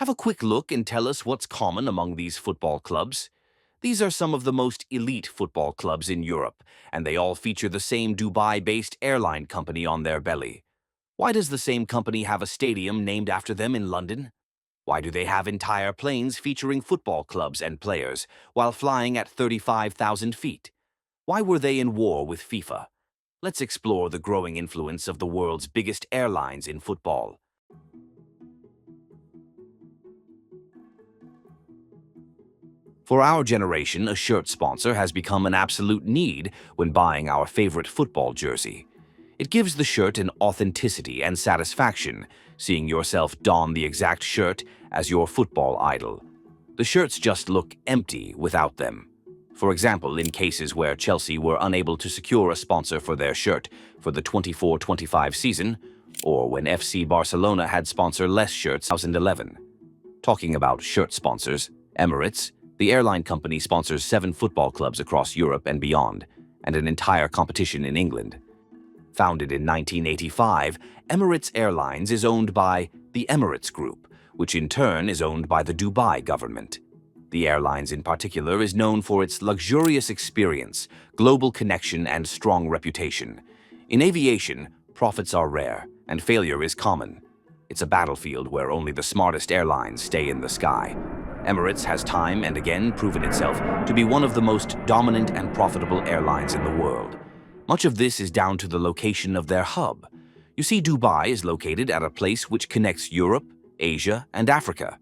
Have a quick look and tell us what's common among these football clubs. These are some of the most elite football clubs in Europe, and they all feature the same Dubai-based airline company on their belly. Why does the same company have a stadium named after them in London? Why do they have entire planes featuring football clubs and players while flying at 35,000 feet? Why were they in war with FIFA? Let's explore the growing influence of the world's biggest airlines in football. For our generation, a shirt sponsor has become an absolute need when buying our favorite football jersey. It gives the shirt an authenticity and satisfaction, seeing yourself don the exact shirt as your football idol. The shirts just look empty without them. For example, in cases where Chelsea were unable to secure a sponsor for their shirt for the 24-25 season, or when FC Barcelona had sponsorless shirts in 2011. Talking about shirt sponsors, Emirates, the airline company, sponsors 7 football clubs across Europe and beyond, and an entire competition in England. Founded in 1985, Emirates Airlines is owned by the Emirates Group, which in turn is owned by the Dubai government. The airlines in particular is known for its luxurious experience, global connection, and strong reputation. In aviation, profits are rare, and failure is common. It's a battlefield where only the smartest airlines stay in the sky. Emirates has time and again proven itself to be one of the most dominant and profitable airlines in the world. Much of this is down to the location of their hub. You see, Dubai is located at a place which connects Europe, Asia, and Africa.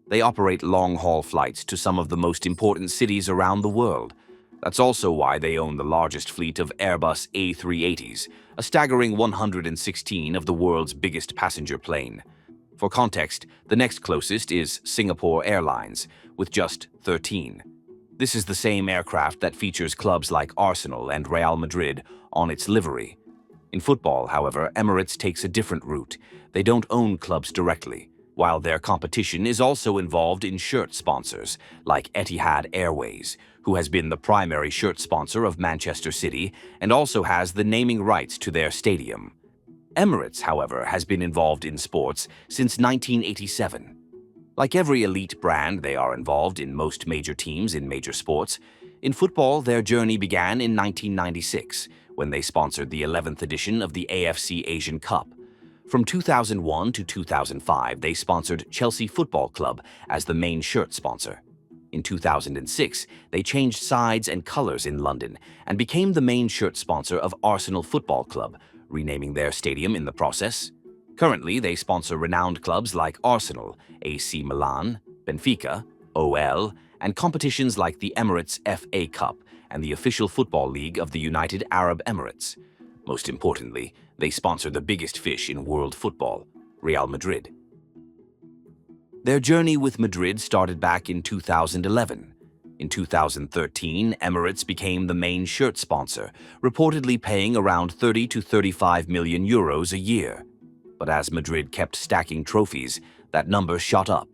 They operate long-haul flights to some of the most important cities around the world. That's also why they own the largest fleet of Airbus A380s, a staggering 116 of the world's biggest passenger plane. For context, the next closest is Singapore Airlines, with just 13. This is the same aircraft that features clubs like Arsenal and Real Madrid on its livery. In football, however, Emirates takes a different route. They don't own clubs directly, while their competition is also involved in shirt sponsors, like Etihad Airways, who has been the primary shirt sponsor of Manchester City and also has the naming rights to their stadium. Emirates, however, has been involved in sports since 1987. Like every elite brand, they are involved in most major teams in major sports. In football, their journey began in 1996, when they sponsored the 11th edition of the AFC Asian Cup. From 2001 to 2005, they sponsored Chelsea Football Club as the main shirt sponsor. In 2006, they changed sides and colors in London and became the main shirt sponsor of Arsenal Football Club, renaming their stadium in the process. Currently, they sponsor renowned clubs like Arsenal, AC Milan, Benfica, OL, and competitions like the Emirates FA Cup and the official football league of the United Arab Emirates. Most importantly, they sponsor the biggest fish in world football, Real Madrid. Their journey with Madrid started back in 2011. In 2013, Emirates became the main shirt sponsor, reportedly paying around 30 to 35 million euros a year. But as Madrid kept stacking trophies, that number shot up.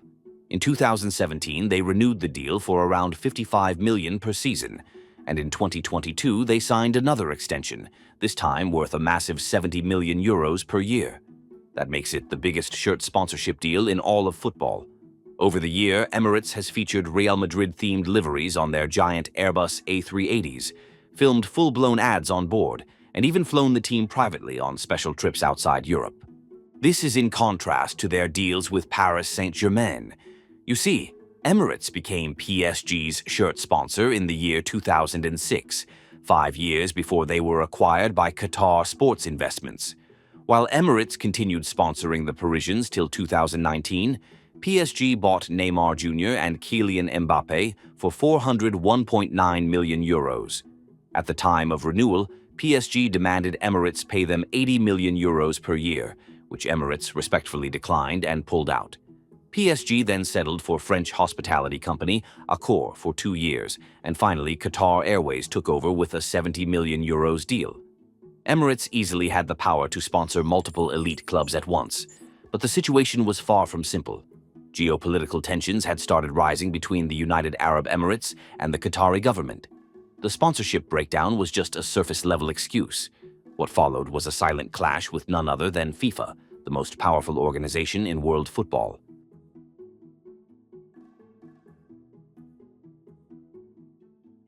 In 2017, they renewed the deal for around 55 million per season, and in 2022 they signed another extension, this time worth a massive 70 million euros per year. That makes it the biggest shirt sponsorship deal in all of football. Over the year, Emirates has featured Real Madrid-themed liveries on their giant Airbus A380s, filmed full-blown ads on board, and even flown the team privately on special trips outside Europe. This is in contrast to their deals with Paris Saint-Germain. You see, Emirates became PSG's shirt sponsor in the year 2006, 5 years before they were acquired by Qatar Sports Investments. While Emirates continued sponsoring the Parisians till 2019, PSG bought Neymar Jr. and Kylian Mbappe for 401.9 million euros. At the time of renewal, PSG demanded Emirates pay them 80 million euros per year, which Emirates respectfully declined and pulled out. PSG then settled for French hospitality company Accor for 2 years, and finally Qatar Airways took over with a 70 million euros deal. Emirates easily had the power to sponsor multiple elite clubs at once, but the situation was far from simple. Geopolitical tensions had started rising between the United Arab Emirates and the Qatari government. The sponsorship breakdown was just a surface-level excuse. What followed was a silent clash with none other than FIFA, the most powerful organization in world football.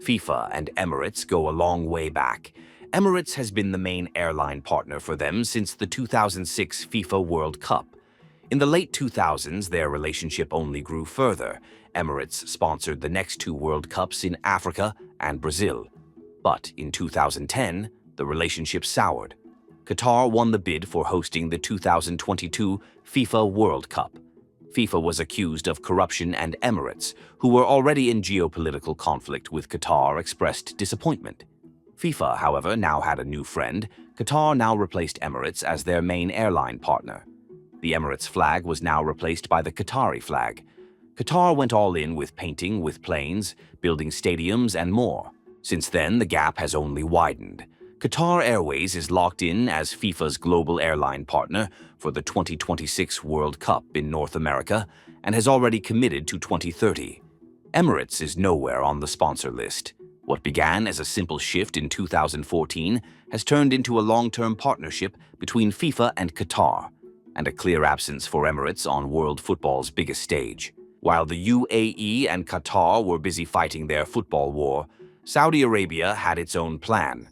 FIFA and Emirates go a long way back. Emirates has been the main airline partner for them since the 2006 FIFA World Cup. In the late 2000s, their relationship only grew further. Emirates sponsored the next two World Cups in Africa and Brazil. But in 2010, the relationship soured. Qatar won the bid for hosting the 2022 FIFA World Cup. FIFA was accused of corruption, and Emirates, who were already in geopolitical conflict with Qatar, expressed disappointment. FIFA, however, now had a new friend. Qatar now replaced Emirates as their main airline partner. The Emirates flag was now replaced by the Qatari flag. Qatar went all in with painting with planes, building stadiums, and more. Since then, the gap has only widened. Qatar Airways is locked in as FIFA's global airline partner for the 2026 World Cup in North America and has already committed to 2030. Emirates is nowhere on the sponsor list. What began as a simple shift in 2014 has turned into a long-term partnership between FIFA and Qatar, and a clear absence for Emirates on world football's biggest stage. While the UAE and Qatar were busy fighting their football war, Saudi Arabia had its own plan.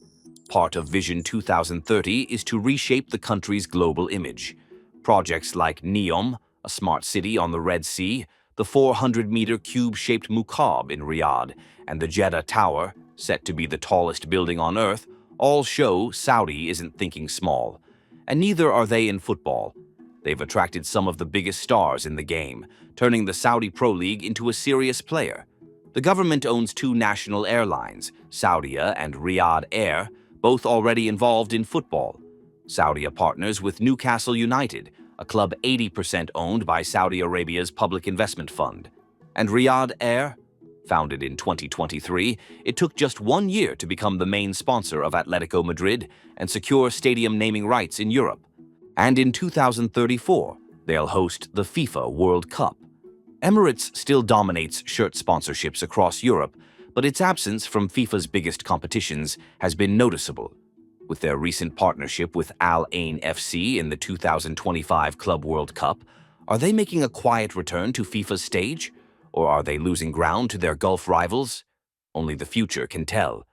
Part of Vision 2030 is to reshape the country's global image. Projects like NEOM, a smart city on the Red Sea, the 400-meter cube-shaped Muqab in Riyadh, and the Jeddah Tower, set to be the tallest building on Earth, all show Saudi isn't thinking small. And neither are they in football. They've attracted some of the biggest stars in the game, turning the Saudi Pro League into a serious player. The government owns two national airlines, Saudia and Riyadh Air, both already involved in football. Saudia partners with Newcastle United, a club 80% owned by Saudi Arabia's public investment fund. And Riyadh Air, founded in 2023, it took just 1 year to become the main sponsor of Atletico Madrid and secure stadium naming rights in Europe. And in 2034, they'll host the FIFA World Cup. Emirates still dominates shirt sponsorships across Europe, but its absence from FIFA's biggest competitions has been noticeable. With their recent partnership with Al Ain FC in the 2025 Club World Cup, are they making a quiet return to FIFA's stage? Or are they losing ground to their Gulf rivals? Only the future can tell.